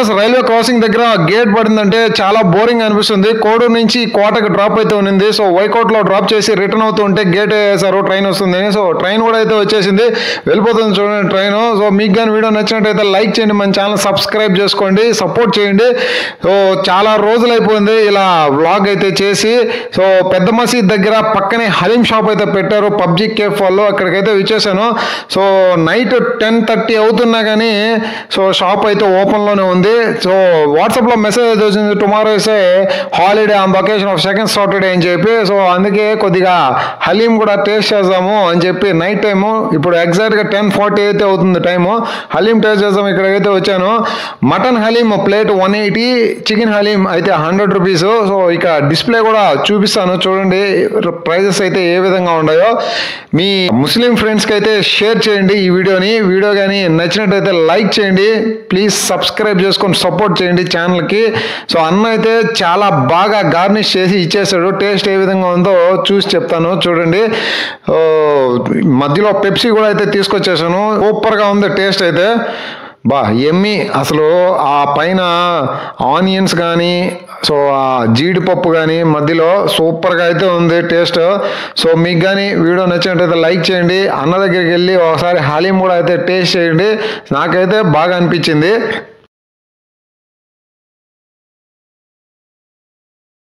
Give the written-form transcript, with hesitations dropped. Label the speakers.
Speaker 1: Viewers, railway crossing దగ్గర gate పడిందంటే చాలా బోరింగ్ అనిపిస్తుంది. కోడూరు నుంచి కోటకి డ్రాప్ అయితే ఉంది. సో వైకోట్లో డ్రాప్ చేసి రిటర్న్ అవుతూ ఉంటే గేట్ వేసారు, ట్రైన్ వస్తుంది. సో ట్రైన్ కూడా అయితే వచ్చేసింది, వెళ్ళిపోతుంది చూడండి ట్రైన్. సో మీకు కానీ వీడియో నచ్చినట్టయితే లైక్ చేయండి, మన ఛానల్ సబ్స్క్రైబ్ చేసుకోండి, సపోర్ట్ చేయండి. సో చాలా రోజులు అయిపోయింది ఇలా వ్లాగ్ అయితే చేసి. సో పెద్ద మసీద్ దగ్గర పక్కనే హలీం షాప్ అయితే పెట్టారు పబ్జి కేఫ్ వాళ్ళు, అక్కడికైతే విచ్చేసాను. సో నైట్ 10:30 అవుతున్నా కానీ సో షాప్ అయితే ఓపెన్లోనే ఉంది. సో వాట్సాప్లో మెసేజ్ అయితే వచ్చింది, tomorrow is holiday on location of second Saturday అని చెప్పి. సో అందుకే కొద్దిగా హలీం కూడా టేస్ట్ చేద్దాము అని చెప్పి నైట్ టైము, ఇప్పుడు ఎగ్జాక్ట్గా 10:40 అయితే అవుతుంది టైము, హలీం టేస్ట్ చేద్దాం ఇక్కడికైతే వచ్చాను. Mutton haleem plate 180, chicken haleem అయితే 100 రూపీస్. సో ఇక డిస్ప్లే కూడా చూపిస్తాను చూడండి ప్రైజెస్ అయితే ఏ విధంగా ఉన్నాయో. మీ ముస్లిం ఫ్రెండ్స్కి అయితే షేర్ చేయండి ఈ వీడియోని. వీడియో కానీ నచ్చినట్టయితే లైక్ చేయండి, ప్లీజ్ సబ్స్క్రైబ్ చేసుకొని సపోర్ట్ చేయండి ఛానల్కి. సో అన్న అయితే చాలా బాగా గార్నిష్ చేసి ఇచ్చేసాడు. టేస్ట్ ఏ విధంగా ఉందో చూసి చెప్తాను చూడండి. మధ్యలో పెప్సీ కూడా అయితే తీసుకొచ్చేసాను, సూపర్గా ఉంది టేస్ట్ అయితే. బా ఎమ్మి అసలు ఆ పైన ఆనియన్స్ కానీ సో ఆ జీడిపప్పు కానీ మధ్యలో సూపర్గా అయితే ఉంది టేస్ట్. సో మీకు కానీ వీడియో నచ్చినట్టయితే లైక్ చేయండి, అన్న దగ్గరికి వెళ్ళి ఒకసారి హలీం కూడా అయితే టేస్ట్ చేయండి, నాకైతే బాగా అనిపించింది.